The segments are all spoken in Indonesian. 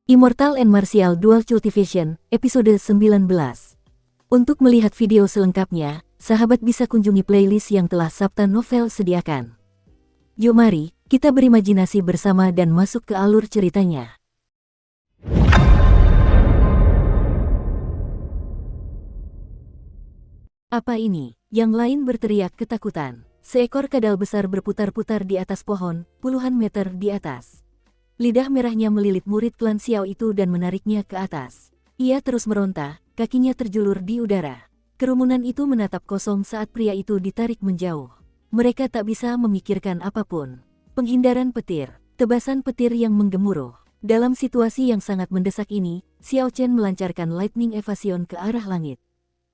Immortal and Martial Dual Cultivation, episode 19. Untuk melihat video selengkapnya, sahabat bisa kunjungi playlist yang telah Sabta Novel sediakan. Yuk mari, kita berimajinasi bersama dan masuk ke alur ceritanya. Apa ini? Yang lain berteriak ketakutan. Seekor kadal besar berputar-putar di atas pohon, puluhan meter di atas. Lidah merahnya melilit murid klan Xiao itu dan menariknya ke atas. Ia terus meronta, kakinya terjulur di udara. Kerumunan itu menatap kosong saat pria itu ditarik menjauh. Mereka tak bisa memikirkan apapun. Penghindaran petir, tebasan petir yang menggemuruh. Dalam situasi yang sangat mendesak ini, Xiao Chen melancarkan lightning evasion ke arah langit.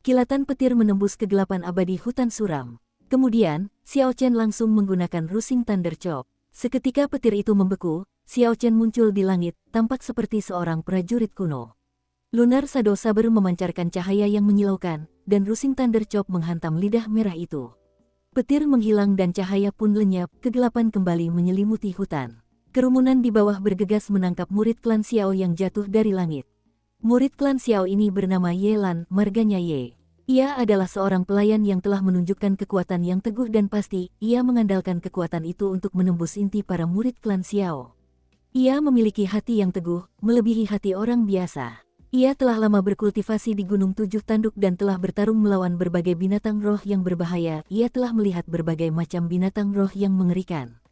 Kilatan petir menembus kegelapan abadi hutan suram. Kemudian, Xiao Chen langsung menggunakan Rushing Thunder Chop. Seketika petir itu membeku, Xiao Chen muncul di langit, tampak seperti seorang prajurit kuno. Lunar Shadow Saber memancarkan cahaya yang menyilaukan, dan Rushing Thunder Chop menghantam lidah merah itu. Petir menghilang dan cahaya pun lenyap, kegelapan kembali menyelimuti hutan. Kerumunan di bawah bergegas menangkap murid klan Xiao yang jatuh dari langit. Murid klan Xiao ini bernama Ye Lan, marganya Ye. Ia adalah seorang pelayan yang telah menunjukkan kekuatan yang teguh dan pasti, ia mengandalkan kekuatan itu untuk menembus inti para murid klan Xiao. Ia memiliki hati yang teguh, melebihi hati orang biasa. Ia telah lama berkultivasi di Gunung Tujuh Tanduk dan telah bertarung melawan berbagai binatang roh yang berbahaya. Ia telah melihat berbagai macam binatang roh yang mengerikan.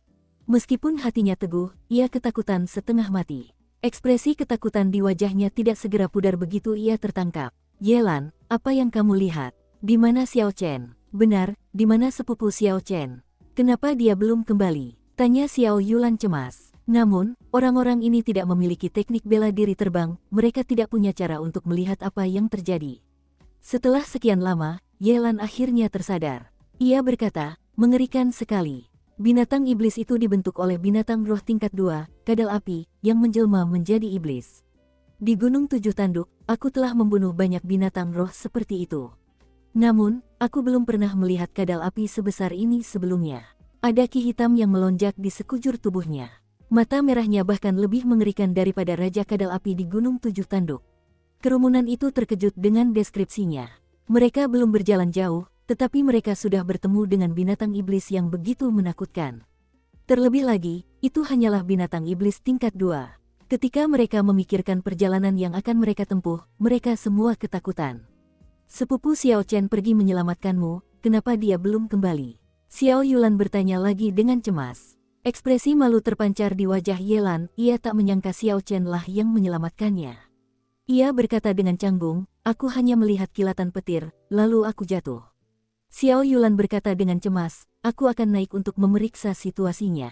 Meskipun hatinya teguh, ia ketakutan setengah mati. Ekspresi ketakutan di wajahnya tidak segera pudar begitu ia tertangkap. Ye Lan, apa yang kamu lihat? Di mana Xiao Chen? Benar, di mana sepupu Xiao Chen? Kenapa dia belum kembali? Tanya Xiao Yulan cemas. Namun, orang-orang ini tidak memiliki teknik bela diri terbang, mereka tidak punya cara untuk melihat apa yang terjadi. Setelah sekian lama, Ye Lan akhirnya tersadar. Ia berkata, mengerikan sekali. Binatang iblis itu dibentuk oleh binatang roh tingkat 2, kadal api, yang menjelma menjadi iblis. Di Gunung Tujuh Tanduk, aku telah membunuh banyak binatang roh seperti itu. Namun, aku belum pernah melihat kadal api sebesar ini sebelumnya. Ada ki hitam yang melonjak di sekujur tubuhnya. Mata merahnya bahkan lebih mengerikan daripada Raja Kadal Api di Gunung Tujuh Tanduk. Kerumunan itu terkejut dengan deskripsinya. Mereka belum berjalan jauh, tetapi mereka sudah bertemu dengan binatang iblis yang begitu menakutkan. Terlebih lagi, itu hanyalah binatang iblis tingkat 2. Ketika mereka memikirkan perjalanan yang akan mereka tempuh, mereka semua ketakutan. Sepupu Xiao Chen pergi menyelamatkanmu, kenapa dia belum kembali? Xiao Yulan bertanya lagi dengan cemas. Ekspresi malu terpancar di wajah Ye Lan, ia tak menyangka Xiao Chen lah yang menyelamatkannya. Ia berkata dengan canggung, aku hanya melihat kilatan petir, lalu aku jatuh. Xiao Yulan berkata dengan cemas, aku akan naik untuk memeriksa situasinya.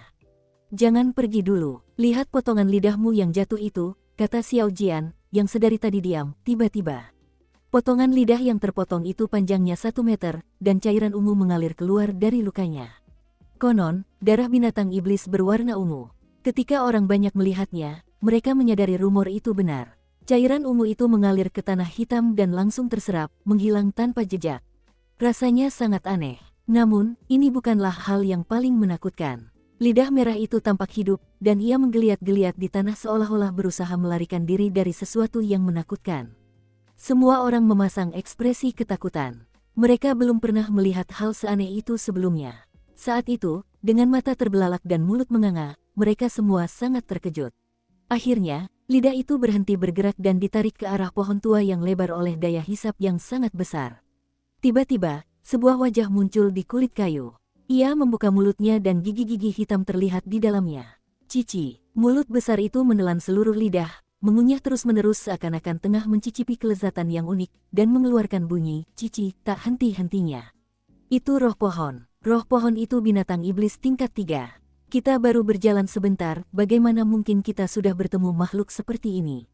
Jangan pergi dulu, lihat potongan lidahmu yang jatuh itu, kata Xiao Jian, yang sedari tadi diam, tiba-tiba. Potongan lidah yang terpotong itu panjangnya 1 meter, dan cairan ungu mengalir keluar dari lukanya. Konon, darah binatang iblis berwarna ungu. Ketika orang banyak melihatnya, mereka menyadari rumor itu benar. Cairan ungu itu mengalir ke tanah hitam dan langsung terserap, menghilang tanpa jejak. Rasanya sangat aneh. Namun, ini bukanlah hal yang paling menakutkan. Lidah merah itu tampak hidup, dan ia menggeliat-geliat di tanah seolah-olah berusaha melarikan diri dari sesuatu yang menakutkan. Semua orang memasang ekspresi ketakutan. Mereka belum pernah melihat hal seaneh itu sebelumnya. Saat itu, dengan mata terbelalak dan mulut menganga, mereka semua sangat terkejut. Akhirnya, lidah itu berhenti bergerak dan ditarik ke arah pohon tua yang lebar oleh daya hisap yang sangat besar. Tiba-tiba, sebuah wajah muncul di kulit kayu. Ia membuka mulutnya dan gigi-gigi hitam terlihat di dalamnya. Cici, mulut besar itu menelan seluruh lidah, mengunyah terus-menerus seakan-akan tengah mencicipi kelezatan yang unik, dan mengeluarkan bunyi, cici, tak henti-hentinya. Itu roh pohon. Roh pohon itu binatang iblis tingkat 3. Kita baru berjalan sebentar, bagaimana mungkin kita sudah bertemu makhluk seperti ini?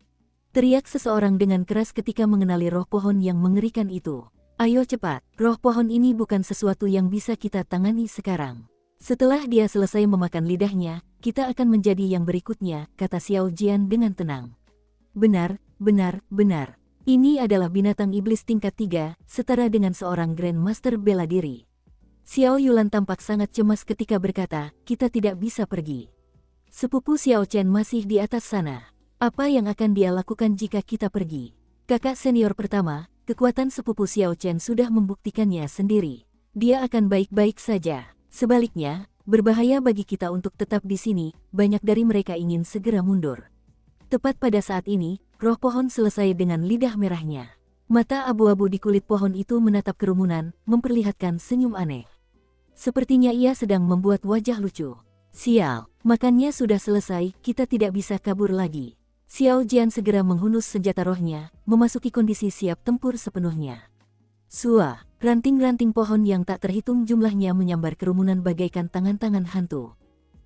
Teriak seseorang dengan keras ketika mengenali roh pohon yang mengerikan itu. Ayo cepat, roh pohon ini bukan sesuatu yang bisa kita tangani sekarang. Setelah dia selesai memakan lidahnya, kita akan menjadi yang berikutnya, kata Xiao Jian dengan tenang. Benar, benar, benar. Ini adalah binatang iblis tingkat 3, setara dengan seorang Grandmaster bela diri. Xiao Yulan tampak sangat cemas ketika berkata, kita tidak bisa pergi. Sepupu Xiao Chen masih di atas sana. Apa yang akan dia lakukan jika kita pergi? Kakak senior pertama, kekuatan sepupu Xiao Chen sudah membuktikannya sendiri. Dia akan baik-baik saja. Sebaliknya, berbahaya bagi kita untuk tetap di sini, banyak dari mereka ingin segera mundur. Tepat pada saat ini, roh pohon selesai dengan lidah merahnya. Mata abu-abu di kulit pohon itu menatap kerumunan, memperlihatkan senyum aneh. Sepertinya ia sedang membuat wajah lucu. Sial, makannya sudah selesai, kita tidak bisa kabur lagi. Xiao Jian segera menghunus senjata rohnya, memasuki kondisi siap tempur sepenuhnya. Sua, ranting-ranting pohon yang tak terhitung jumlahnya menyambar kerumunan bagaikan tangan-tangan hantu.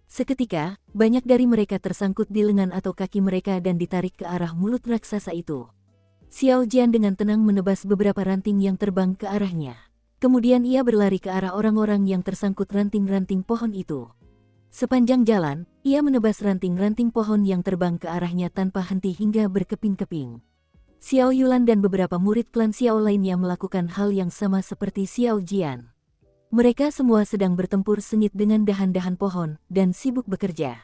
Seketika, banyak dari mereka tersangkut di lengan atau kaki mereka dan ditarik ke arah mulut raksasa itu. Xiao Jian dengan tenang menebas beberapa ranting yang terbang ke arahnya. Kemudian ia berlari ke arah orang-orang yang tersangkut ranting-ranting pohon itu. Sepanjang jalan, ia menebas ranting-ranting pohon yang terbang ke arahnya tanpa henti hingga berkeping-keping. Xiao Yulan dan beberapa murid klan Xiao lainnya melakukan hal yang sama seperti Xiao Jian. Mereka semua sedang bertempur sengit dengan dahan-dahan pohon dan sibuk bekerja.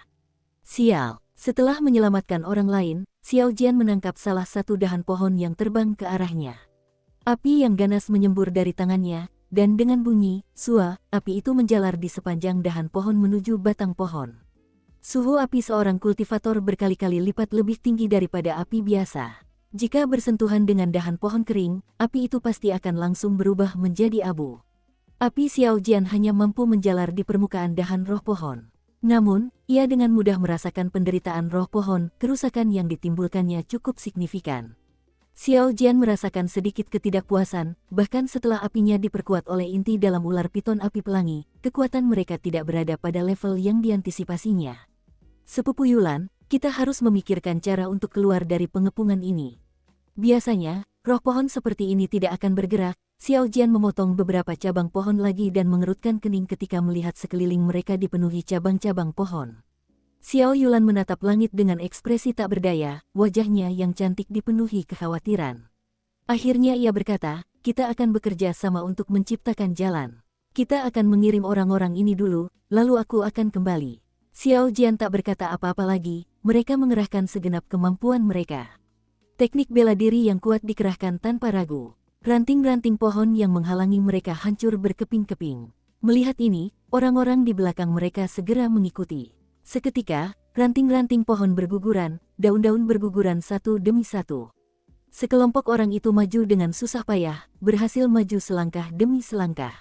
Sial, setelah menyelamatkan orang lain, Xiao Jian menangkap salah satu dahan pohon yang terbang ke arahnya. Api yang ganas menyembur dari tangannya, dan dengan bunyi, sua, api itu menjalar di sepanjang dahan pohon menuju batang pohon. Suhu api seorang kultivator berkali-kali lipat lebih tinggi daripada api biasa. Jika bersentuhan dengan dahan pohon kering, api itu pasti akan langsung berubah menjadi abu. Api Xiao Jian hanya mampu menjalar di permukaan dahan roh pohon. Namun, ia dengan mudah merasakan penderitaan roh pohon, kerusakan yang ditimbulkannya cukup signifikan. Xiao Jian merasakan sedikit ketidakpuasan, bahkan setelah apinya diperkuat oleh inti dalam ular piton api pelangi, kekuatan mereka tidak berada pada level yang diantisipasinya. Sepupu Yulan, kita harus memikirkan cara untuk keluar dari pengepungan ini. Biasanya, roh pohon seperti ini tidak akan bergerak. Xiao Jian memotong beberapa cabang pohon lagi dan mengerutkan kening ketika melihat sekeliling mereka dipenuhi cabang-cabang pohon. Xiao Yulan menatap langit dengan ekspresi tak berdaya, wajahnya yang cantik dipenuhi kekhawatiran. Akhirnya ia berkata, kita akan bekerja sama untuk menciptakan jalan. Kita akan mengirim orang-orang ini dulu, lalu aku akan kembali. Xiao Jian tak berkata apa-apa lagi, mereka mengerahkan segenap kemampuan mereka. Teknik bela diri yang kuat dikerahkan tanpa ragu. Ranting-ranting pohon yang menghalangi mereka hancur berkeping-keping. Melihat ini, orang-orang di belakang mereka segera mengikuti. Seketika, ranting-ranting pohon berguguran, daun-daun berguguran satu demi satu. Sekelompok orang itu maju dengan susah payah, berhasil maju selangkah demi selangkah.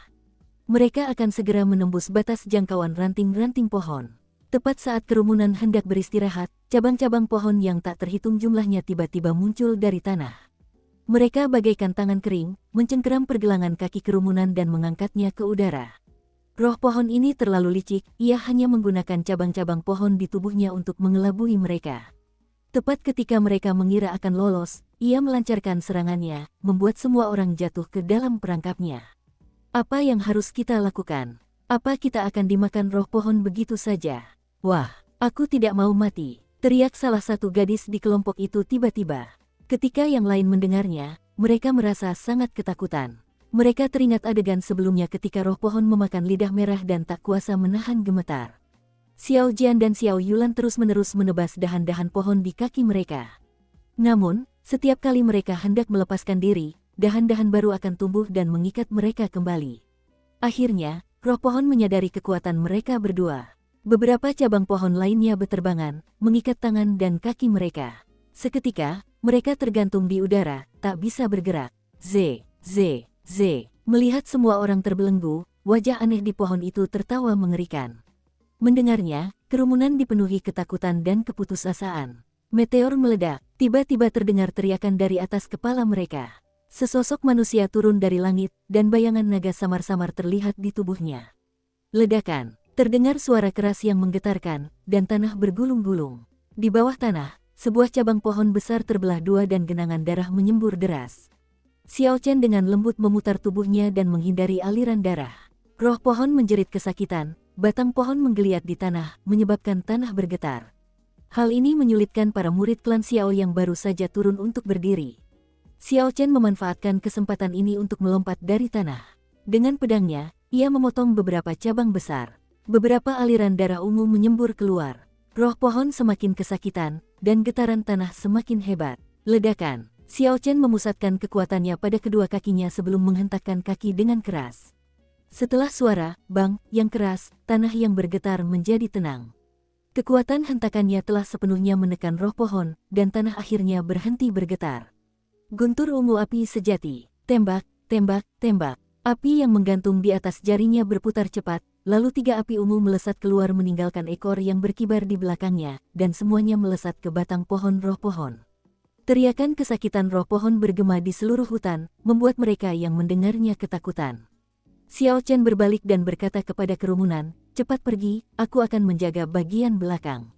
Mereka akan segera menembus batas jangkauan ranting-ranting pohon. Tepat saat kerumunan hendak beristirahat, cabang-cabang pohon yang tak terhitung jumlahnya tiba-tiba muncul dari tanah. Mereka bagaikan tangan kering, mencengkeram pergelangan kaki kerumunan dan mengangkatnya ke udara. Roh pohon ini terlalu licik, ia hanya menggunakan cabang-cabang pohon di tubuhnya untuk mengelabui mereka. Tepat ketika mereka mengira akan lolos, ia melancarkan serangannya, membuat semua orang jatuh ke dalam perangkapnya. Apa yang harus kita lakukan? Apa kita akan dimakan roh pohon begitu saja? Wah, aku tidak mau mati, teriak salah satu gadis di kelompok itu tiba-tiba. Ketika yang lain mendengarnya, mereka merasa sangat ketakutan. Mereka teringat adegan sebelumnya ketika roh pohon memakan lidah merah dan tak kuasa menahan gemetar. Xiao Jian dan Xiao Yulan terus-menerus menebas dahan-dahan pohon di kaki mereka. Namun, setiap kali mereka hendak melepaskan diri, dahan-dahan baru akan tumbuh dan mengikat mereka kembali. Akhirnya, roh pohon menyadari kekuatan mereka berdua. Beberapa cabang pohon lainnya beterbangan, mengikat tangan dan kaki mereka. Seketika, mereka tergantung di udara, tak bisa bergerak. Melihat semua orang terbelenggu, wajah aneh di pohon itu tertawa mengerikan. Mendengarnya, kerumunan dipenuhi ketakutan dan keputusasaan. Meteor meledak, tiba-tiba terdengar teriakan dari atas kepala mereka. Sesosok manusia turun dari langit, dan bayangan naga samar-samar terlihat di tubuhnya. Ledakan, terdengar suara keras yang menggetarkan, dan tanah bergulung-gulung. Di bawah tanah, sebuah cabang pohon besar terbelah dua dan genangan darah menyembur deras. Xiao Chen dengan lembut memutar tubuhnya dan menghindari aliran darah. Roh pohon menjerit kesakitan, batang pohon menggeliat di tanah, menyebabkan tanah bergetar. Hal ini menyulitkan para murid klan Xiao yang baru saja turun untuk berdiri. Xiao Chen memanfaatkan kesempatan ini untuk melompat dari tanah. Dengan pedangnya, ia memotong beberapa cabang besar. Beberapa aliran darah ungu menyembur keluar. Roh pohon semakin kesakitan, dan getaran tanah semakin hebat. Ledakan. Xiao Chen memusatkan kekuatannya pada kedua kakinya sebelum menghentakkan kaki dengan keras. Setelah suara bang yang keras, tanah yang bergetar menjadi tenang. Kekuatan hentakannya telah sepenuhnya menekan roh pohon, dan tanah akhirnya berhenti bergetar. Guntur ungu api sejati. Tembak, tembak, tembak. Api yang menggantung di atas jarinya berputar cepat, lalu 3 api ungu melesat keluar meninggalkan ekor yang berkibar di belakangnya, dan semuanya melesat ke batang pohon roh pohon. Teriakan kesakitan roh pohon bergema di seluruh hutan, membuat mereka yang mendengarnya ketakutan. Xiao Chen berbalik dan berkata kepada kerumunan, "Cepat pergi, aku akan menjaga bagian belakang.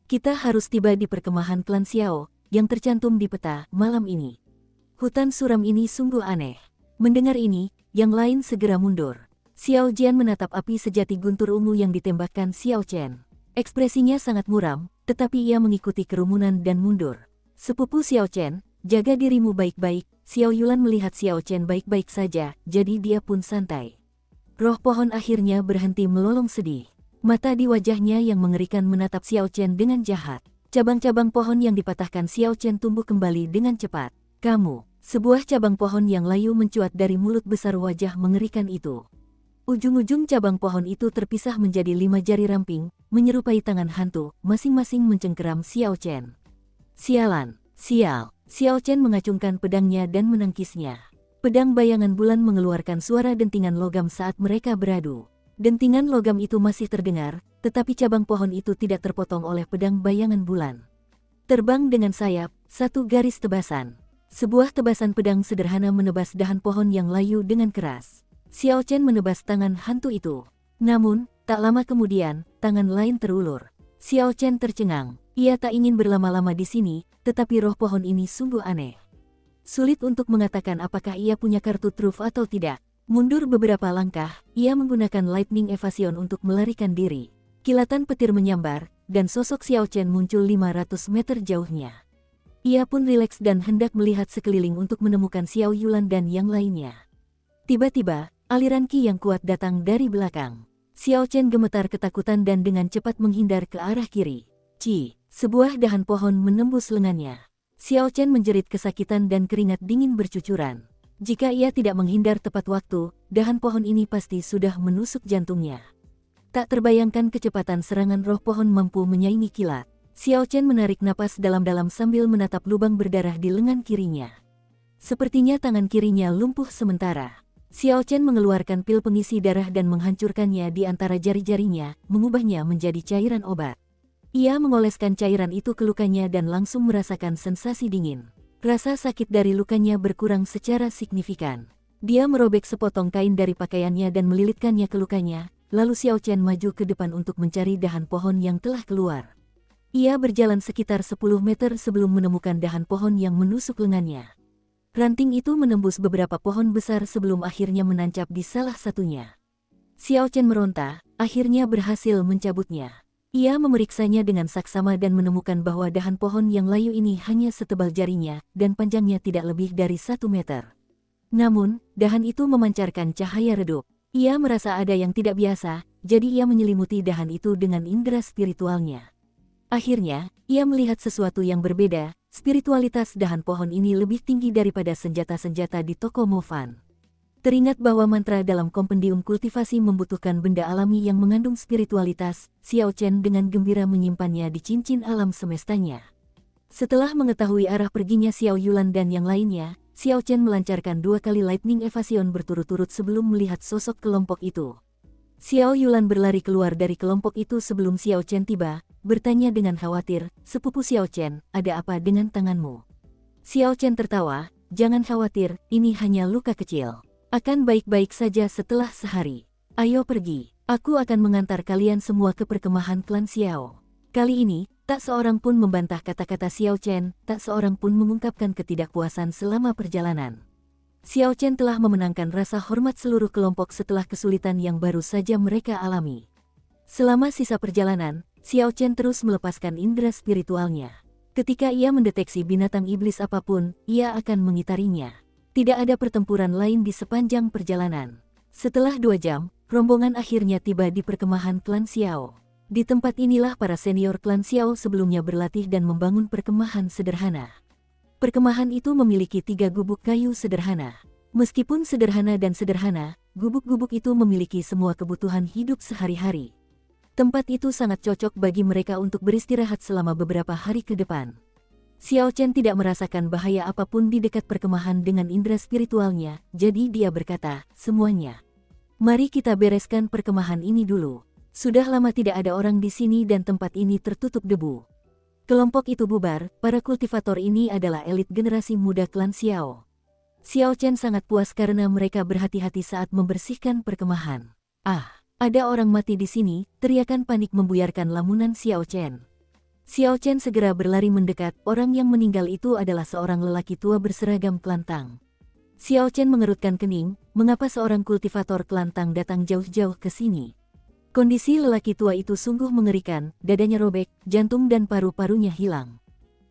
Kita harus tiba di perkemahan klan Xiao, yang tercantum di peta malam ini. Hutan suram ini sungguh aneh." Mendengar ini, yang lain segera mundur. Xiao Jian menatap api sejati guntur ungu yang ditembakkan Xiao Chen. Ekspresinya sangat muram, tetapi ia mengikuti kerumunan dan mundur. "Sepupu Xiao Chen, jaga dirimu baik-baik." Xiao Yulan melihat Xiao Chen baik-baik saja, jadi dia pun santai. Roh pohon akhirnya berhenti melolong sedih. Mata di wajahnya yang mengerikan menatap Xiao Chen dengan jahat. Cabang-cabang pohon yang dipatahkan Xiao Chen tumbuh kembali dengan cepat. "Kamu." Sebuah cabang pohon yang layu mencuat dari mulut besar wajah mengerikan itu. Ujung-ujung cabang pohon itu terpisah menjadi 5 jari ramping, menyerupai tangan hantu, masing-masing mencengkeram Xiao Chen. "Sialan, sial." Xiao Chen mengacungkan pedangnya dan menangkisnya. Pedang bayangan bulan mengeluarkan suara dentingan logam saat mereka beradu. Dentingan logam itu masih terdengar, tetapi cabang pohon itu tidak terpotong oleh pedang bayangan bulan. Terbang dengan sayap, 1 garis tebasan. Sebuah tebasan pedang sederhana menebas dahan pohon yang layu dengan keras. Xiao Chen menebas tangan hantu itu. Namun, tak lama kemudian, tangan lain terulur. Xiao Chen tercengang. Ia tak ingin berlama-lama di sini, tetapi roh pohon ini sungguh aneh. Sulit untuk mengatakan apakah ia punya kartu truf atau tidak. Mundur beberapa langkah, ia menggunakan lightning evasion untuk melarikan diri. Kilatan petir menyambar, dan sosok Xiao Chen muncul 500 meter jauhnya. Ia pun rileks dan hendak melihat sekeliling untuk menemukan Xiao Yulan dan yang lainnya. Tiba-tiba, aliran ki yang kuat datang dari belakang. Xiao Chen gemetar ketakutan dan dengan cepat menghindar ke arah kiri. Sebuah dahan pohon menembus lengannya. Xiao Chen menjerit kesakitan dan keringat dingin bercucuran. Jika ia tidak menghindar tepat waktu, dahan pohon ini pasti sudah menusuk jantungnya. Tak terbayangkan kecepatan serangan roh pohon mampu menyaingi kilat. Xiao Chen menarik napas dalam-dalam sambil menatap lubang berdarah di lengan kirinya. Sepertinya tangan kirinya lumpuh sementara. Xiao Chen mengeluarkan pil pengisi darah dan menghancurkannya di antara jari-jarinya, mengubahnya menjadi cairan obat. Ia mengoleskan cairan itu ke lukanya dan langsung merasakan sensasi dingin. Rasa sakit dari lukanya berkurang secara signifikan. Dia merobek sepotong kain dari pakaiannya dan melilitkannya ke lukanya, lalu Xiao Chen maju ke depan untuk mencari dahan pohon yang telah keluar. Ia berjalan sekitar 10 meter sebelum menemukan dahan pohon yang menusuk lengannya. Ranting itu menembus beberapa pohon besar sebelum akhirnya menancap di salah satunya. Xiao Chen meronta, akhirnya berhasil mencabutnya. Ia memeriksanya dengan saksama dan menemukan bahwa dahan pohon yang layu ini hanya setebal jarinya dan panjangnya tidak lebih dari 1 meter. Namun, dahan itu memancarkan cahaya redup. Ia merasa ada yang tidak biasa, jadi ia menyelimuti dahan itu dengan indera spiritualnya. Akhirnya, ia melihat sesuatu yang berbeda. Spiritualitas dahan pohon ini lebih tinggi daripada senjata-senjata di toko Mofan. Teringat bahwa mantra dalam kompendium kultivasi membutuhkan benda alami yang mengandung spiritualitas, Xiao Chen dengan gembira menyimpannya di cincin alam semestanya. Setelah mengetahui arah perginya Xiao Yulan dan yang lainnya, Xiao Chen melancarkan 2 kali lightning evasion berturut-turut sebelum melihat sosok kelompok itu. Xiao Yulan berlari keluar dari kelompok itu sebelum Xiao Chen tiba, bertanya dengan khawatir, "Sepupu Xiao Chen, ada apa dengan tanganmu?" Xiao Chen tertawa, "Jangan khawatir, ini hanya luka kecil. Akan baik-baik saja setelah sehari. Ayo pergi, aku akan mengantar kalian semua ke perkemahan klan Xiao." Kali ini, tak seorang pun membantah kata-kata Xiao Chen, tak seorang pun mengungkapkan ketidakpuasan selama perjalanan. Xiao Chen telah memenangkan rasa hormat seluruh kelompok setelah kesulitan yang baru saja mereka alami. Selama sisa perjalanan, Xiao Chen terus melepaskan indera spiritualnya. Ketika ia mendeteksi binatang iblis apapun, ia akan mengitarinya. Tidak ada pertempuran lain di sepanjang perjalanan. Setelah 2 jam, rombongan akhirnya tiba di perkemahan klan Xiao. Di tempat inilah para senior klan Xiao sebelumnya berlatih dan membangun perkemahan sederhana. Perkemahan itu memiliki 3 gubuk kayu sederhana. Meskipun sederhana dan sederhana, gubuk-gubuk itu memiliki semua kebutuhan hidup sehari-hari. Tempat itu sangat cocok bagi mereka untuk beristirahat selama beberapa hari ke depan. Xiao Chen tidak merasakan bahaya apapun di dekat perkemahan dengan indera spiritualnya, jadi dia berkata, "Semuanya, mari kita bereskan perkemahan ini dulu. Sudah lama tidak ada orang di sini dan tempat ini tertutup debu." Kelompok itu bubar, para kultivator ini adalah elit generasi muda klan Xiao. Xiao Chen sangat puas karena mereka berhati-hati saat membersihkan perkemahan. "Ah, ada orang mati di sini," teriakan panik membuyarkan lamunan Xiao Chen. Xiao Chen segera berlari mendekat, orang yang meninggal itu adalah seorang lelaki tua berseragam klan Tang. Xiao Chen mengerutkan kening, mengapa seorang kultivator klan Tang datang jauh-jauh ke sini? Kondisi lelaki tua itu sungguh mengerikan, dadanya robek, jantung dan paru-parunya hilang.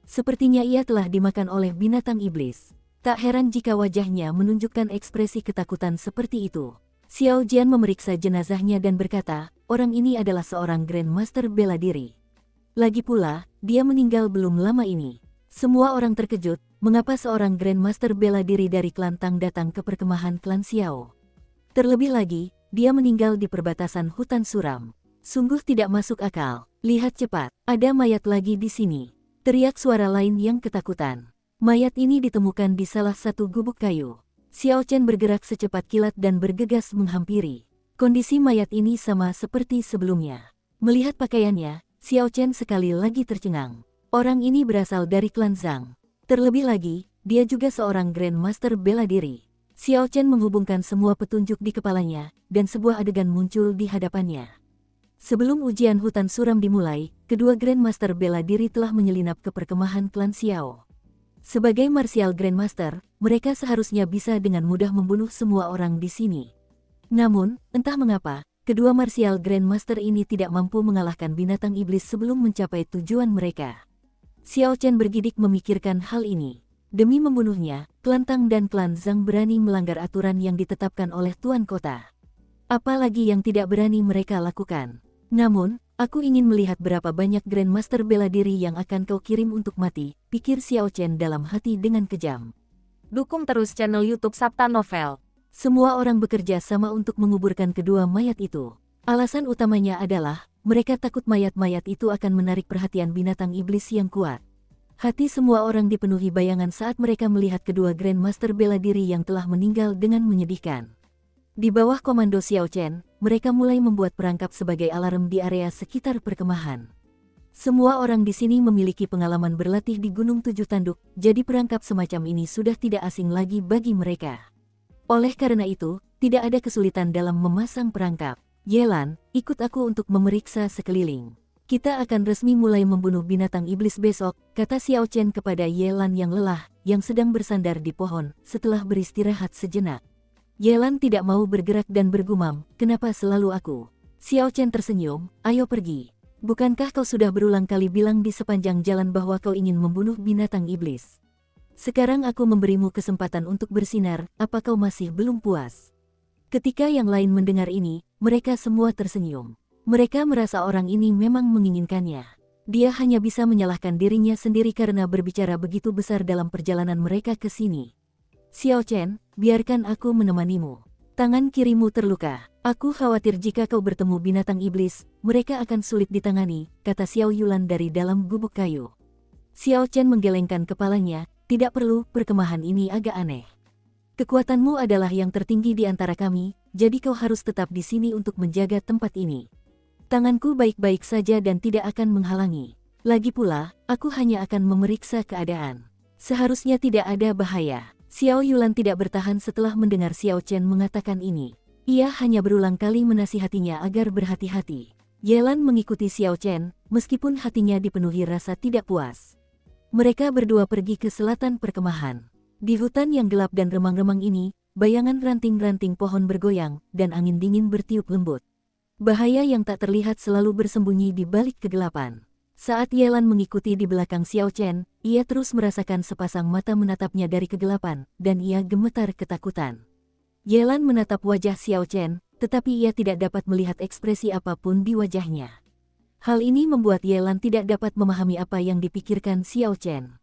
Sepertinya ia telah dimakan oleh binatang iblis. Tak heran jika wajahnya menunjukkan ekspresi ketakutan seperti itu. Xiao Jian memeriksa jenazahnya dan berkata, orang ini adalah seorang Grandmaster bela diri. Lagi pula, dia meninggal belum lama ini. Semua orang terkejut, mengapa seorang Grandmaster bela diri dari klan Tang datang ke perkemahan klan Xiao. Terlebih lagi, dia meninggal di perbatasan hutan suram. Sungguh tidak masuk akal. Lihat cepat, ada mayat lagi di sini. Teriak suara lain yang ketakutan. Mayat ini ditemukan di salah satu gubuk kayu. Xiao Chen bergerak secepat kilat dan bergegas menghampiri. Kondisi mayat ini sama seperti sebelumnya. Melihat pakaiannya, Xiao Chen sekali lagi tercengang. Orang ini berasal dari klan Zhang. Terlebih lagi, dia juga seorang Grandmaster bela diri. Xiao Chen menghubungkan semua petunjuk di kepalanya, dan sebuah adegan muncul di hadapannya. Sebelum ujian hutan suram dimulai, kedua Grandmaster bela diri telah menyelinap ke perkemahan klan Xiao. Sebagai martial Grandmaster, mereka seharusnya bisa dengan mudah membunuh semua orang di sini. Namun, entah mengapa, kedua martial Grandmaster ini tidak mampu mengalahkan binatang iblis sebelum mencapai tujuan mereka. Xiao Chen bergidik memikirkan hal ini. Demi membunuhnya, klan Tang dan klan Zhang berani melanggar aturan yang ditetapkan oleh Tuan Kota. Apalagi yang tidak berani mereka lakukan. Namun, aku ingin melihat berapa banyak Grandmaster bela diri yang akan kau kirim untuk mati, pikir Xiao Chen dalam hati dengan kejam. Dukung terus channel YouTube Sabta Novel. Semua orang bekerja sama untuk menguburkan kedua mayat itu. Alasan utamanya adalah, mereka takut mayat-mayat itu akan menarik perhatian binatang iblis yang kuat. Hati semua orang dipenuhi bayangan saat mereka melihat kedua Grandmaster bela diri yang telah meninggal dengan menyedihkan. Di bawah komando Xiao Chen, mereka mulai membuat perangkap sebagai alarm di area sekitar perkemahan. Semua orang di sini memiliki pengalaman berlatih di Gunung Tujuh Tanduk, jadi perangkap semacam ini sudah tidak asing lagi bagi mereka. Oleh karena itu, tidak ada kesulitan dalam memasang perangkap. Yelan, ikut aku untuk memeriksa sekeliling. Kita akan resmi mulai membunuh binatang iblis besok, kata Xiao Chen kepada Yelan yang lelah, yang sedang bersandar di pohon, setelah beristirahat sejenak. Yelan tidak mau bergerak dan bergumam, kenapa selalu aku? Xiao Chen tersenyum, ayo pergi. Bukankah kau sudah berulang kali bilang di sepanjang jalan bahwa kau ingin membunuh binatang iblis? Sekarang aku memberimu kesempatan untuk bersinar, apa kau masih belum puas? Ketika yang lain mendengar ini, mereka semua tersenyum. Mereka merasa orang ini memang menginginkannya. Dia hanya bisa menyalahkan dirinya sendiri karena berbicara begitu besar dalam perjalanan mereka ke sini. Xiao Chen, biarkan aku menemanimu. Tangan kirimu terluka. Aku khawatir jika kau bertemu binatang iblis, mereka akan sulit ditangani, kata Xiao Yulan dari dalam gubuk kayu. Xiao Chen menggelengkan kepalanya, tidak perlu, perkemahan ini agak aneh. Kekuatanmu adalah yang tertinggi di antara kami, jadi kau harus tetap di sini untuk menjaga tempat ini. Tanganku baik-baik saja dan tidak akan menghalangi. Lagi pula, aku hanya akan memeriksa keadaan. Seharusnya tidak ada bahaya. Xiao Yulan tidak bertahan setelah mendengar Xiao Chen mengatakan ini. Ia hanya berulang kali menasihatinya agar berhati-hati. Yelan mengikuti Xiao Chen, meskipun hatinya dipenuhi rasa tidak puas. Mereka berdua pergi ke selatan perkemahan. Di hutan yang gelap dan remang-remang ini, bayangan ranting-ranting pohon bergoyang, dan angin dingin bertiup lembut. Bahaya yang tak terlihat selalu bersembunyi di balik kegelapan. Saat Yelan mengikuti di belakang Xiao Chen, ia terus merasakan sepasang mata menatapnya dari kegelapan, dan ia gemetar ketakutan. Yelan menatap wajah Xiao Chen, tetapi ia tidak dapat melihat ekspresi apapun di wajahnya. Hal ini membuat Yelan tidak dapat memahami apa yang dipikirkan Xiao Chen.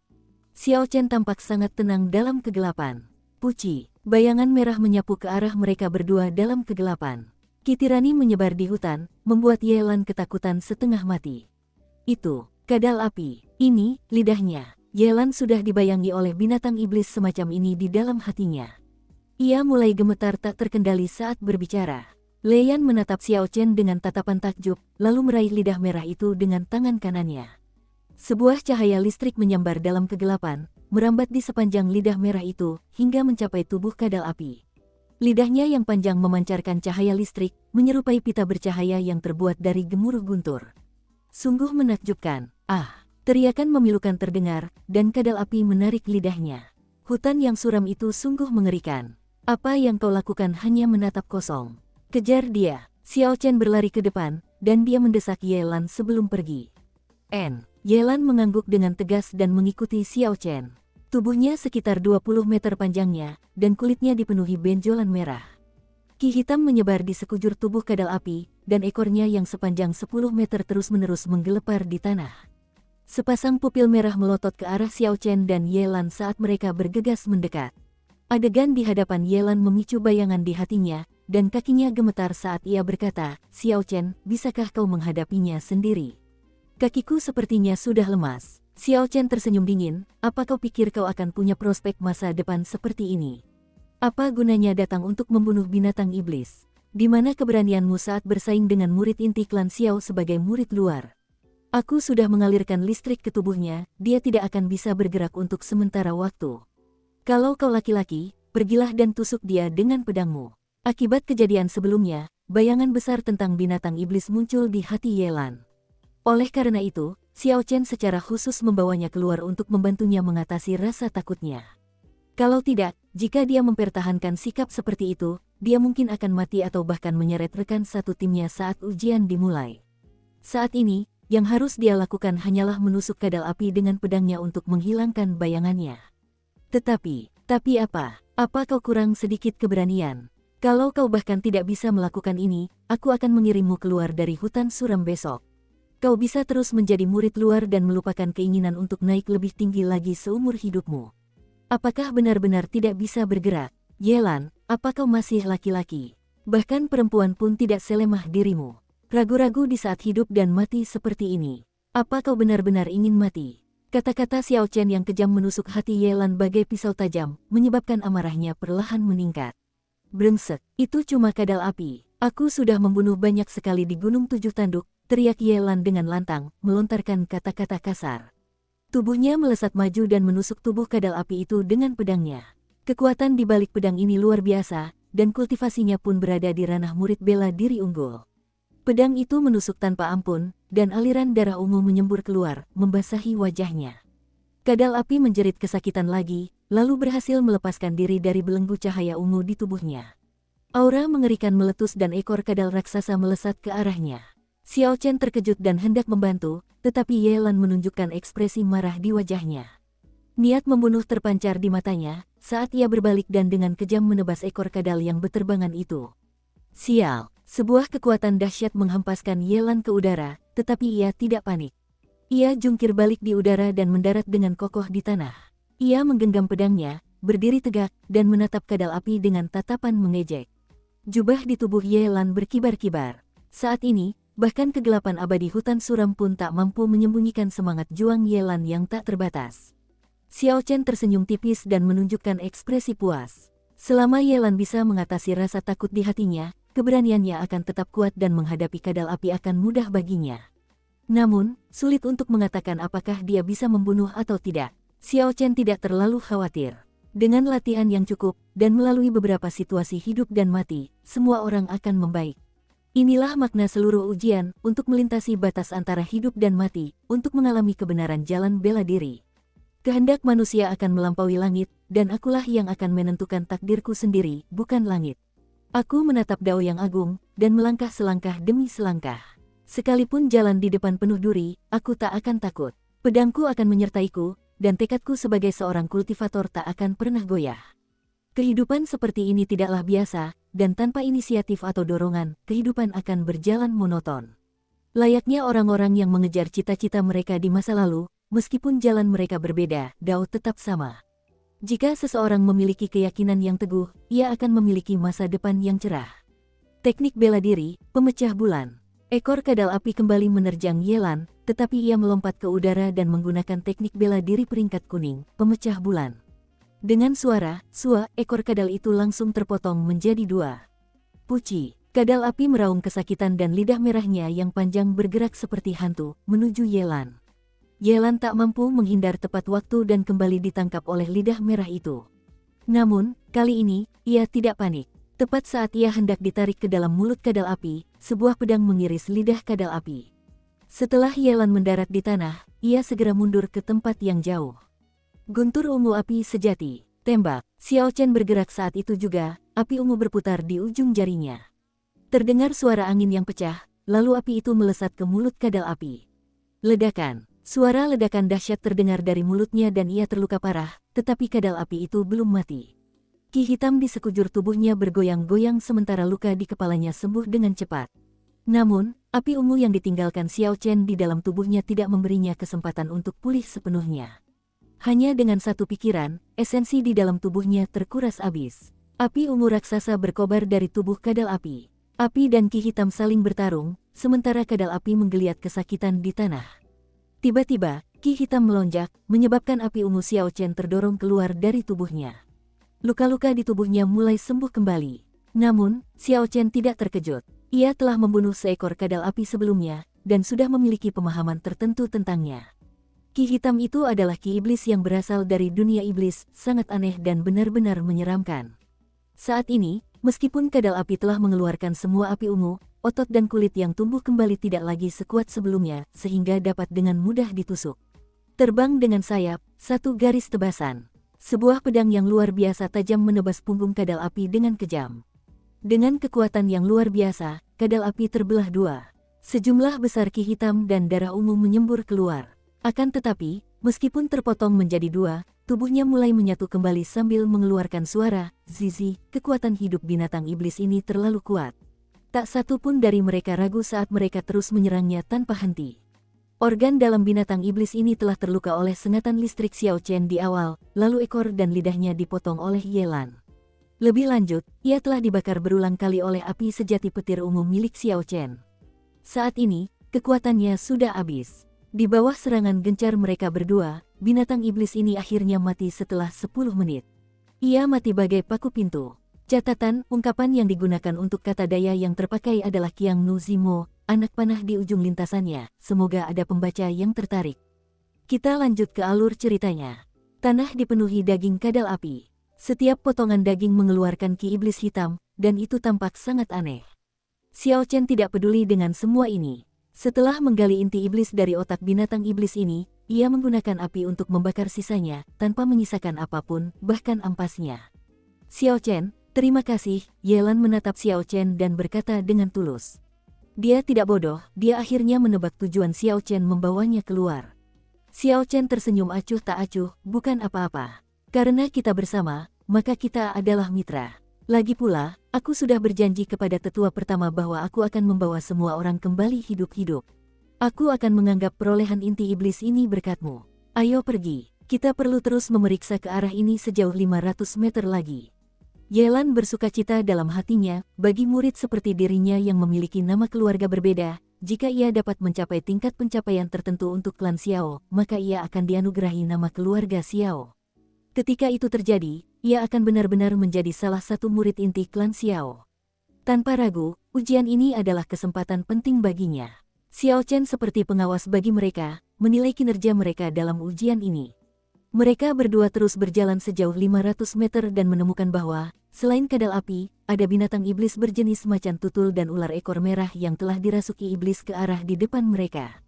Xiao Chen tampak sangat tenang dalam kegelapan. Puci, bayangan merah menyapu ke arah mereka berdua dalam kegelapan. Kitirani menyebar di hutan, membuat Yelan ketakutan setengah mati. Itu, kadal api. Ini, lidahnya. Yelan sudah dibayangi oleh binatang iblis semacam ini di dalam hatinya. Ia mulai gemetar tak terkendali saat berbicara. Lei Yan menatap Xiao Chen dengan tatapan takjub, lalu meraih lidah merah itu dengan tangan kanannya. Sebuah cahaya listrik menyambar dalam kegelapan, merambat di sepanjang lidah merah itu, hingga mencapai tubuh kadal api. Lidahnya yang panjang memancarkan cahaya listrik, menyerupai pita bercahaya yang terbuat dari gemuruh guntur. Sungguh menakjubkan. Ah! Teriakan memilukan terdengar, dan kadal api menarik lidahnya. Hutan yang suram itu sungguh mengerikan. Apa yang kau lakukan hanya menatap kosong. Kejar dia. Xiao Chen berlari ke depan, dan dia mendesak Yelan sebelum pergi. Yelan mengangguk dengan tegas dan mengikuti Xiao Chen. Tubuhnya sekitar 20 meter panjangnya, dan kulitnya dipenuhi benjolan merah. Ki hitam menyebar di sekujur tubuh kadal api, dan ekornya yang sepanjang 10 meter terus-menerus menggelepar di tanah. Sepasang pupil merah melotot ke arah Xiao Chen dan Yelan saat mereka bergegas mendekat. Adegan di hadapan Yelan memicu bayangan di hatinya, dan kakinya gemetar saat ia berkata, "Xiao Chen, bisakah kau menghadapinya sendiri?" "Kakiku sepertinya sudah lemas." Xiao Chen tersenyum dingin, "Apa kau pikir kau akan punya prospek masa depan seperti ini? Apa gunanya datang untuk membunuh binatang iblis? Di mana keberanianmu saat bersaing dengan murid inti klan Xiao sebagai murid luar? Aku sudah mengalirkan listrik ke tubuhnya, dia tidak akan bisa bergerak untuk sementara waktu. Kalau kau laki-laki, pergilah dan tusuk dia dengan pedangmu." Akibat kejadian sebelumnya, bayangan besar tentang binatang iblis muncul di hati Yelan. Oleh karena itu, Xiao Chen secara khusus membawanya keluar untuk membantunya mengatasi rasa takutnya. Kalau tidak, jika dia mempertahankan sikap seperti itu, dia mungkin akan mati atau bahkan menyeret rekan satu timnya saat ujian dimulai. Saat ini, yang harus dia lakukan hanyalah menusuk kadal api dengan pedangnya untuk menghilangkan bayangannya. Tapi apa? Apa kau kurang sedikit keberanian? Kalau kau bahkan tidak bisa melakukan ini, aku akan mengirimmu keluar dari hutan suram besok. Kau bisa terus menjadi murid luar dan melupakan keinginan untuk naik lebih tinggi lagi seumur hidupmu. Apakah benar-benar tidak bisa bergerak? Yelan, apa kau masih laki-laki? Bahkan perempuan pun tidak selemah dirimu. Ragu-ragu di saat hidup dan mati seperti ini. Apa kau benar-benar ingin mati? Kata-kata Xiao Chen yang kejam menusuk hati Yelan bagai pisau tajam, menyebabkan amarahnya perlahan meningkat. "Brengsek, itu cuma kadal api. Aku sudah membunuh banyak sekali di Gunung Tujuh Tanduk," teriak Yelan dengan lantang, melontarkan kata-kata kasar. Tubuhnya melesat maju dan menusuk tubuh kadal api itu dengan pedangnya. Kekuatan di balik pedang ini luar biasa, dan kultivasinya pun berada di ranah murid bela diri unggul. Pedang itu menusuk tanpa ampun, dan aliran darah ungu menyembur keluar, membasahi wajahnya. Kadal api menjerit kesakitan lagi, lalu berhasil melepaskan diri dari belenggu cahaya ungu di tubuhnya. Aura mengerikan meletus dan ekor kadal raksasa melesat ke arahnya. Xiao Chen terkejut dan hendak membantu, tetapi Yelan menunjukkan ekspresi marah di wajahnya. Niat membunuh terpancar di matanya, saat ia berbalik dan dengan kejam menebas ekor kadal yang beterbangan itu. Sial! Sebuah kekuatan dahsyat menghempaskan Yelan ke udara, tetapi ia tidak panik. Ia jungkir balik di udara dan mendarat dengan kokoh di tanah. Ia menggenggam pedangnya, berdiri tegak, dan menatap kadal api dengan tatapan mengejek. Jubah di tubuh Yelan berkibar-kibar. Saat ini, bahkan kegelapan abadi hutan suram pun tak mampu menyembunyikan semangat juang Yelan yang tak terbatas. Xiao Chen tersenyum tipis dan menunjukkan ekspresi puas. Selama Yelan bisa mengatasi rasa takut di hatinya, keberaniannya akan tetap kuat dan menghadapi kadal api akan mudah baginya. Namun, sulit untuk mengatakan apakah dia bisa membunuh atau tidak. Xiao Chen tidak terlalu khawatir. Dengan latihan yang cukup, dan melalui beberapa situasi hidup dan mati, semua orang akan membaik. Inilah makna seluruh ujian, untuk melintasi batas antara hidup dan mati, untuk mengalami kebenaran jalan bela diri. Kehendak manusia akan melampaui langit, dan akulah yang akan menentukan takdirku sendiri, bukan langit. Aku menatap Dao yang agung, dan melangkah selangkah demi selangkah. Sekalipun jalan di depan penuh duri, aku tak akan takut. Pedangku akan menyertaiku, dan tekadku sebagai seorang kultivator tak akan pernah goyah. Kehidupan seperti ini tidaklah biasa, dan tanpa inisiatif atau dorongan, kehidupan akan berjalan monoton. Layaknya orang-orang yang mengejar cita-cita mereka di masa lalu, meskipun jalan mereka berbeda, Dao tetap sama. Jika seseorang memiliki keyakinan yang teguh, ia akan memiliki masa depan yang cerah. Teknik bela diri, pemecah bulan. Ekor kadal api kembali menerjang Yelan, tetapi ia melompat ke udara dan menggunakan teknik bela diri peringkat kuning, pemecah bulan. Dengan suara, ekor kadal itu langsung terpotong menjadi dua. Puci, kadal api meraung kesakitan dan lidah merahnya yang panjang bergerak seperti hantu, menuju Yelan. Yelan tak mampu menghindar tepat waktu dan kembali ditangkap oleh lidah merah itu. Namun, kali ini, ia tidak panik. Tepat saat ia hendak ditarik ke dalam mulut kadal api, sebuah pedang mengiris lidah kadal api. Setelah Yelan mendarat di tanah, ia segera mundur ke tempat yang jauh. Guntur ungu api sejati, tembak. Xiao Chen bergerak saat itu juga, api ungu berputar di ujung jarinya. Terdengar suara angin yang pecah, lalu api itu melesat ke mulut kadal api. Ledakan. Suara ledakan dahsyat terdengar dari mulutnya dan ia terluka parah, tetapi kadal api itu belum mati. Ki hitam di sekujur tubuhnya bergoyang-goyang sementara luka di kepalanya sembuh dengan cepat. Namun, api ungu yang ditinggalkan Xiao Chen di dalam tubuhnya tidak memberinya kesempatan untuk pulih sepenuhnya. Hanya dengan satu pikiran, esensi di dalam tubuhnya terkuras habis. Api ungu raksasa berkobar dari tubuh kadal api. Api dan ki hitam saling bertarung, sementara kadal api menggeliat kesakitan di tanah. Tiba-tiba, ki hitam melonjak, menyebabkan api ungu Xiao Chen terdorong keluar dari tubuhnya. Luka-luka di tubuhnya mulai sembuh kembali. Namun, Xiao Chen tidak terkejut. Ia telah membunuh seekor kadal api sebelumnya, dan sudah memiliki pemahaman tertentu tentangnya. Ki hitam itu adalah ki iblis yang berasal dari dunia iblis, sangat aneh dan benar-benar menyeramkan. Saat ini, meskipun kadal api telah mengeluarkan semua api ungu, otot dan kulit yang tumbuh kembali tidak lagi sekuat sebelumnya, sehingga dapat dengan mudah ditusuk. Terbang dengan sayap, satu garis tebasan. Sebuah pedang yang luar biasa tajam menebas punggung kadal api dengan kejam. Dengan kekuatan yang luar biasa, kadal api terbelah dua. Sejumlah besar ki hitam dan darah ungu menyembur keluar. Akan tetapi, meskipun terpotong menjadi dua, tubuhnya mulai menyatu kembali sambil mengeluarkan suara, zizi, kekuatan hidup binatang iblis ini terlalu kuat. Tak satu pun dari mereka ragu saat mereka terus menyerangnya tanpa henti. Organ dalam binatang iblis ini telah terluka oleh sengatan listrik Xiao Chen di awal, lalu ekor dan lidahnya dipotong oleh Yelan. Lebih lanjut, ia telah dibakar berulang kali oleh api sejati petir ungu milik Xiao Chen. Saat ini, kekuatannya sudah habis. Di bawah serangan gencar mereka berdua, binatang iblis ini akhirnya mati setelah 10 menit. Ia mati bagai paku pintu. Catatan, ungkapan yang digunakan untuk kata daya yang terpakai adalah Qiang Nu Zimo, anak panah di ujung lintasannya. Semoga ada pembaca yang tertarik. Kita lanjut ke alur ceritanya. Tanah dipenuhi daging kadal api. Setiap potongan daging mengeluarkan ki iblis hitam, dan itu tampak sangat aneh. Xiao Chen tidak peduli dengan semua ini. Setelah menggali inti iblis dari otak binatang iblis ini, ia menggunakan api untuk membakar sisanya, tanpa menyisakan apapun, bahkan ampasnya. Xiao Chen, terima kasih. Yelan menatap Xiao Chen dan berkata dengan tulus. Dia tidak bodoh, dia akhirnya menebak tujuan Xiao Chen membawanya keluar. Xiao Chen tersenyum acuh tak acuh, bukan apa-apa. Karena kita bersama, maka kita adalah mitra. Lagi pula, aku sudah berjanji kepada tetua pertama bahwa aku akan membawa semua orang kembali hidup-hidup. Aku akan menganggap perolehan inti iblis ini berkatmu. Ayo pergi, kita perlu terus memeriksa ke arah ini sejauh 500 meter lagi. Yelan bersukacita dalam hatinya, bagi murid seperti dirinya yang memiliki nama keluarga berbeda, jika ia dapat mencapai tingkat pencapaian tertentu untuk klan Xiao, maka ia akan dianugerahi nama keluarga Xiao. Ketika itu terjadi, ia akan benar-benar menjadi salah satu murid inti klan Xiao. Tanpa ragu, ujian ini adalah kesempatan penting baginya. Xiao Chen seperti pengawas bagi mereka, menilai kinerja mereka dalam ujian ini. Mereka berdua terus berjalan sejauh 500 meter dan menemukan bahwa, selain kadal api, ada binatang iblis berjenis macan tutul dan ular ekor merah yang telah dirasuki iblis ke arah di depan mereka.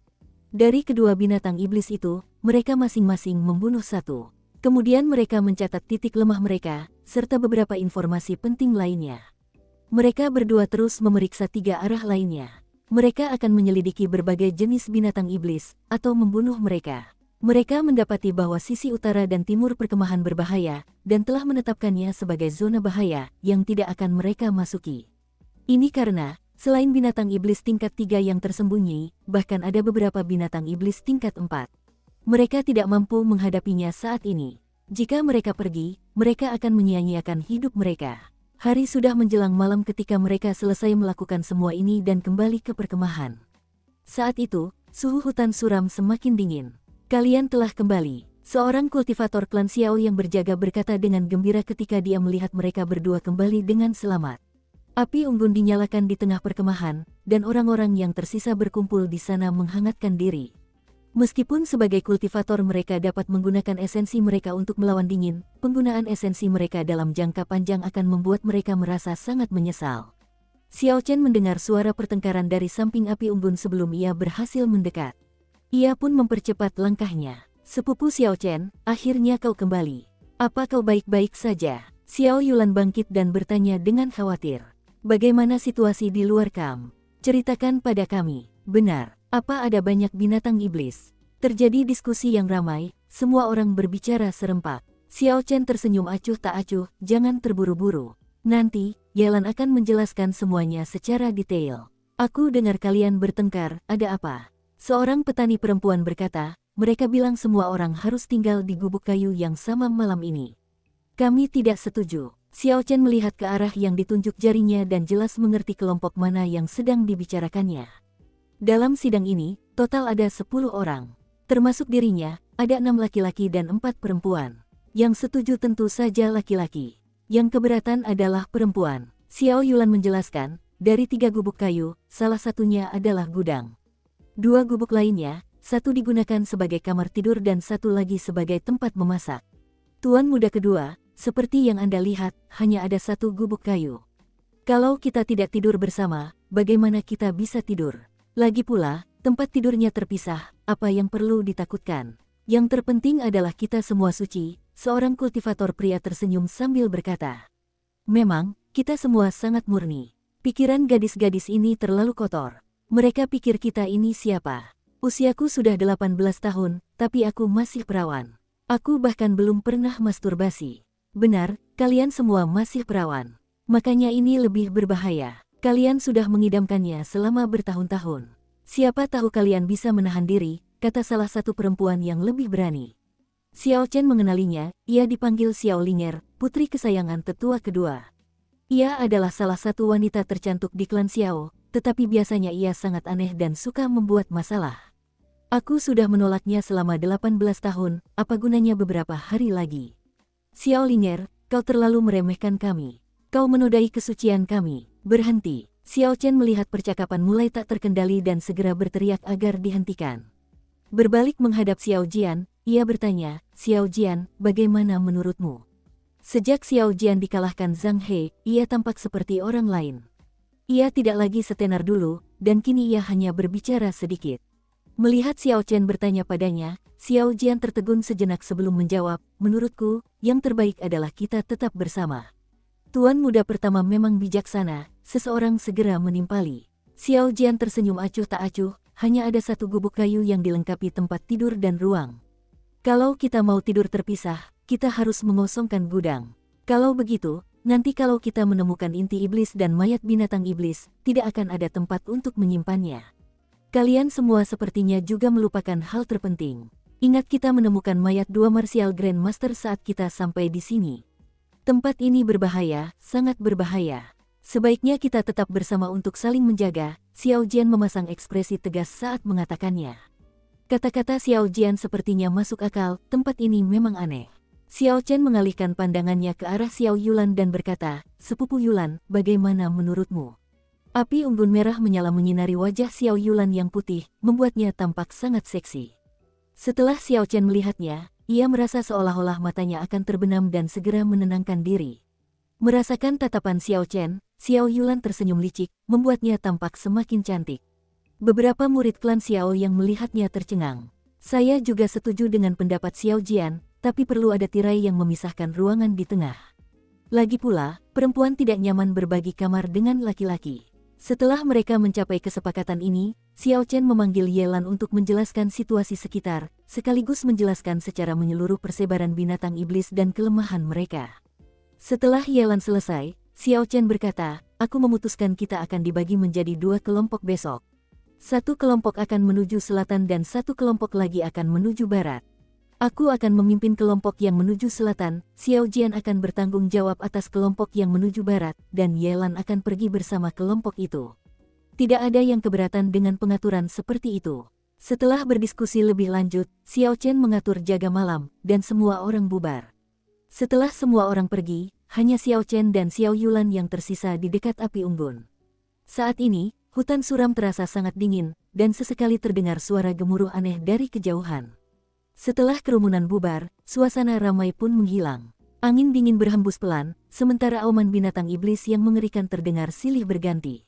Dari kedua binatang iblis itu, mereka masing-masing membunuh satu. Kemudian mereka mencatat titik lemah mereka, serta beberapa informasi penting lainnya. Mereka berdua terus memeriksa 3 arah lainnya. Mereka akan menyelidiki berbagai jenis binatang iblis, atau membunuh mereka. Mereka mendapati bahwa sisi utara dan timur perkemahan berbahaya, dan telah menetapkannya sebagai zona bahaya yang tidak akan mereka masuki. Ini karena, Selain binatang iblis tingkat 3 yang tersembunyi, bahkan ada beberapa binatang iblis tingkat 4. Mereka tidak mampu menghadapinya saat ini. Jika mereka pergi, mereka akan menyia-nyiakan hidup mereka. Hari sudah menjelang malam ketika mereka selesai melakukan semua ini dan kembali ke perkemahan. Saat itu, suhu hutan suram semakin dingin. Kalian telah kembali. Seorang kultivator klan Xiao yang berjaga berkata dengan gembira ketika dia melihat mereka berdua kembali dengan selamat. Api unggun dinyalakan di tengah perkemahan, dan orang-orang yang tersisa berkumpul di sana menghangatkan diri. Meskipun sebagai kultivator mereka dapat menggunakan esensi mereka untuk melawan dingin, penggunaan esensi mereka dalam jangka panjang akan membuat mereka merasa sangat menyesal. Xiao Chen mendengar suara pertengkaran dari samping api unggun sebelum ia berhasil mendekat. Ia pun mempercepat langkahnya. Sepupu Xiao Chen, akhirnya kau kembali. Apa kau baik-baik saja? Xiao Yulan bangkit dan bertanya dengan khawatir. Bagaimana situasi di luar kamp? Ceritakan pada kami. Benar, apa ada banyak binatang iblis? Terjadi diskusi yang ramai, semua orang berbicara serempak. Xiao Chen tersenyum acuh tak acuh, jangan terburu-buru. Nanti, Yelan akan menjelaskan semuanya secara detail. Aku dengar kalian bertengkar, ada apa? Seorang petani perempuan berkata, mereka bilang semua orang harus tinggal di gubuk kayu yang sama malam ini. Kami tidak setuju. Xiao Chen melihat ke arah yang ditunjuk jarinya dan jelas mengerti kelompok mana yang sedang dibicarakannya. Dalam sidang ini, total ada 10 orang. Termasuk dirinya, ada 6 laki-laki dan 4 perempuan. Yang setuju tentu saja laki-laki. Yang keberatan adalah perempuan. Xiao Yulan menjelaskan, dari 3 gubuk kayu, salah satunya adalah gudang. 2 gubuk lainnya, satu digunakan sebagai kamar tidur dan satu lagi sebagai tempat memasak. Tuan muda kedua, seperti yang Anda lihat, hanya ada 1 gubuk kayu. Kalau kita tidak tidur bersama, bagaimana kita bisa tidur? Lagi pula, tempat tidurnya terpisah, apa yang perlu ditakutkan? Yang terpenting adalah kita semua suci, seorang kultivator pria tersenyum sambil berkata. Memang, kita semua sangat murni. Pikiran gadis-gadis ini terlalu kotor. Mereka pikir kita ini siapa? Usiaku sudah 18 tahun, tapi aku masih perawan. Aku bahkan belum pernah masturbasi. Benar, kalian semua masih perawan. Makanya ini lebih berbahaya. Kalian sudah mengidamkannya selama bertahun-tahun. Siapa tahu kalian bisa menahan diri, kata salah satu perempuan yang lebih berani. Xiao Chen mengenalinya, ia dipanggil Xiao Linger, putri kesayangan tetua kedua. Ia adalah salah satu wanita tercantik di klan Xiao, tetapi biasanya ia sangat aneh dan suka membuat masalah. Aku sudah menolaknya selama 18 tahun, apa gunanya beberapa hari lagi? Xiao Linger, kau terlalu meremehkan kami. Kau menodai kesucian kami. Berhenti. Xiao Chen melihat percakapan mulai tak terkendali dan segera berteriak agar dihentikan. Berbalik menghadap Xiao Jian, ia bertanya, Xiao Jian, bagaimana menurutmu? Sejak Xiao Jian dikalahkan Zhang He, ia tampak seperti orang lain. Ia tidak lagi setenar dulu, dan kini ia hanya berbicara sedikit. Melihat Xiao Chen bertanya padanya, Xiao Jian tertegun sejenak sebelum menjawab, menurutku, yang terbaik adalah kita tetap bersama. Tuan muda pertama memang bijaksana, seseorang segera menimpali. Xiao Jian tersenyum acuh tak acuh, hanya ada 1 gubuk kayu yang dilengkapi tempat tidur dan ruang. Kalau kita mau tidur terpisah, kita harus mengosongkan gudang. Kalau begitu, nanti kalau kita menemukan inti iblis dan mayat binatang iblis, tidak akan ada tempat untuk menyimpannya. Kalian semua sepertinya juga melupakan hal terpenting. Ingat kita menemukan mayat 2 Martial Grandmaster saat kita sampai di sini. Tempat ini berbahaya, sangat berbahaya. Sebaiknya kita tetap bersama untuk saling menjaga. Xiao Jian memasang ekspresi tegas saat mengatakannya. Kata-kata Xiao Jian sepertinya masuk akal, tempat ini memang aneh. Xiao Chen mengalihkan pandangannya ke arah Xiao Yulan dan berkata, Sepupu Yulan, bagaimana menurutmu? Api unggun merah menyala menyinari wajah Xiao Yulan yang putih, membuatnya tampak sangat seksi. Setelah Xiao Chen melihatnya, ia merasa seolah-olah matanya akan terbenam dan segera menenangkan diri. Merasakan tatapan Xiao Chen, Xiao Yulan tersenyum licik, membuatnya tampak semakin cantik. Beberapa murid klan Xiao yang melihatnya tercengang. Saya juga setuju dengan pendapat Xiao Jian, tapi perlu ada tirai yang memisahkan ruangan di tengah. Lagi pula, perempuan tidak nyaman berbagi kamar dengan laki-laki. Setelah mereka mencapai kesepakatan ini, Xiao Chen memanggil Yelan untuk menjelaskan situasi sekitar, sekaligus menjelaskan secara menyeluruh persebaran binatang iblis dan kelemahan mereka. Setelah Yelan selesai, Xiao Chen berkata, aku memutuskan kita akan dibagi menjadi 2 kelompok besok. Satu kelompok akan menuju selatan dan satu kelompok lagi akan menuju barat. Aku akan memimpin kelompok yang menuju selatan, Xiao Jian akan bertanggung jawab atas kelompok yang menuju barat, dan Yelan akan pergi bersama kelompok itu. Tidak ada yang keberatan dengan pengaturan seperti itu. Setelah berdiskusi lebih lanjut, Xiao Chen mengatur jaga malam, dan semua orang bubar. Setelah semua orang pergi, hanya Xiao Chen dan Xiao Yulan yang tersisa di dekat api unggun. Saat ini, hutan suram terasa sangat dingin, dan sesekali terdengar suara gemuruh aneh dari kejauhan. Setelah kerumunan bubar, suasana ramai pun menghilang. Angin dingin berhembus pelan, sementara auman binatang iblis yang mengerikan terdengar silih berganti.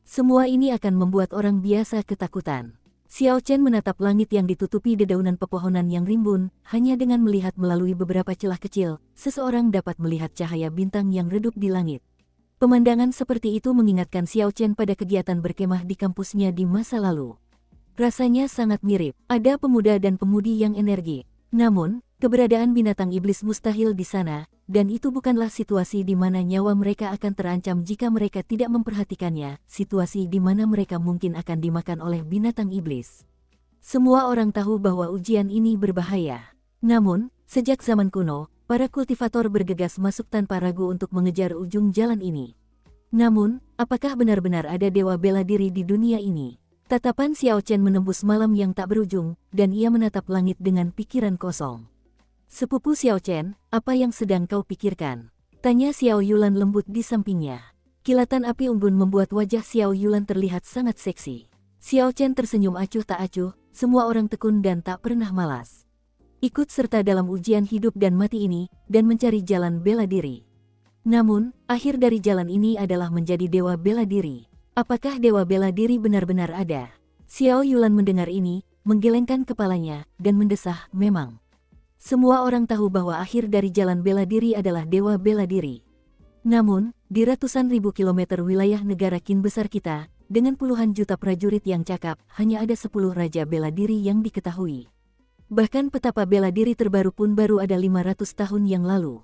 Semua ini akan membuat orang biasa ketakutan. Xiao Chen menatap langit yang ditutupi dedaunan pepohonan yang rimbun, hanya dengan melihat melalui beberapa celah kecil, seseorang dapat melihat cahaya bintang yang redup di langit. Pemandangan seperti itu mengingatkan Xiao Chen pada kegiatan berkemah di kampusnya di masa lalu. Rasanya sangat mirip, ada pemuda dan pemudi yang energi. Namun, keberadaan binatang iblis mustahil di sana, dan itu bukanlah situasi di mana nyawa mereka akan terancam jika mereka tidak memperhatikannya, situasi di mana mereka mungkin akan dimakan oleh binatang iblis. Semua orang tahu bahwa ujian ini berbahaya. Namun, sejak zaman kuno, para kultivator bergegas masuk tanpa ragu untuk mengejar ujung jalan ini. Namun, apakah benar-benar ada dewa bela diri di dunia ini? Tatapan Xiao Chen menembus malam yang tak berujung, dan ia menatap langit dengan pikiran kosong. Sepupu Xiao Chen, apa yang sedang kau pikirkan? Tanya Xiao Yulan lembut di sampingnya. Kilatan api unggun membuat wajah Xiao Yulan terlihat sangat seksi. Xiao Chen tersenyum acuh tak acuh, semua orang tekun dan tak pernah malas. Ikut serta dalam ujian hidup dan mati ini, dan mencari jalan bela diri. Namun, akhir dari jalan ini adalah menjadi dewa bela diri. Apakah dewa bela diri benar-benar ada? Xiao Yulan mendengar ini, menggelengkan kepalanya, dan mendesah, memang. Semua orang tahu bahwa akhir dari jalan bela diri adalah dewa bela diri. Namun, di ratusan ribu kilometer wilayah negara kin besar kita, dengan puluhan juta prajurit yang cakap, hanya ada 10 raja bela diri yang diketahui. Bahkan petapa bela diri terbaru pun baru ada 500 tahun yang lalu.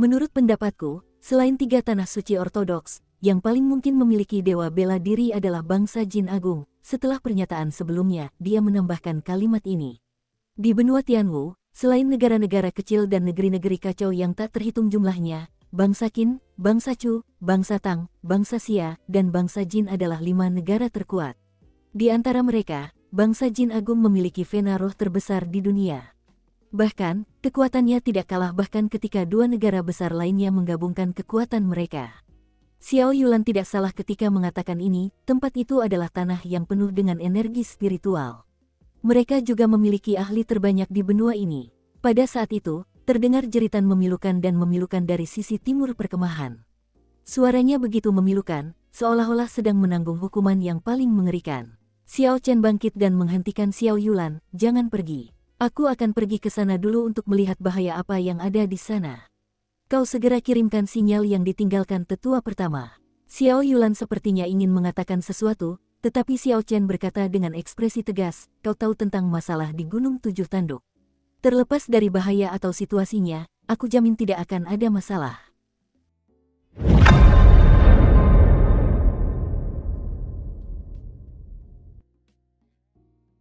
Menurut pendapatku, selain 3 tanah suci ortodoks, yang paling mungkin memiliki dewa bela diri adalah bangsa Jin Agung. Setelah pernyataan sebelumnya, dia menambahkan kalimat ini. Di benua Tianwu, selain negara-negara kecil dan negeri-negeri kacau yang tak terhitung jumlahnya, bangsa Qin, bangsa Chu, bangsa Tang, bangsa Xia, dan bangsa Jin adalah 5 negara terkuat. Di antara mereka, bangsa Jin Agung memiliki vena roh terbesar di dunia. Bahkan, kekuatannya tidak kalah bahkan ketika 2 negara besar lainnya menggabungkan kekuatan mereka. Xiao Yulan tidak salah ketika mengatakan ini, tempat itu adalah tanah yang penuh dengan energi spiritual. Mereka juga memiliki ahli terbanyak di benua ini. Pada saat itu, terdengar jeritan memilukan dan memilukan dari sisi timur perkemahan. Suaranya begitu memilukan, seolah-olah sedang menanggung hukuman yang paling mengerikan. Xiao Chen bangkit dan menghentikan Xiao Yulan, jangan pergi. Aku akan pergi ke sana dulu untuk melihat bahaya apa yang ada di sana. Kau segera kirimkan sinyal yang ditinggalkan tetua pertama. Xiao Yulan sepertinya ingin mengatakan sesuatu, tetapi Xiao Chen berkata dengan ekspresi tegas, kau tahu tentang masalah di Gunung 7 Tanduk. Terlepas dari bahaya atau situasinya, aku jamin tidak akan ada masalah.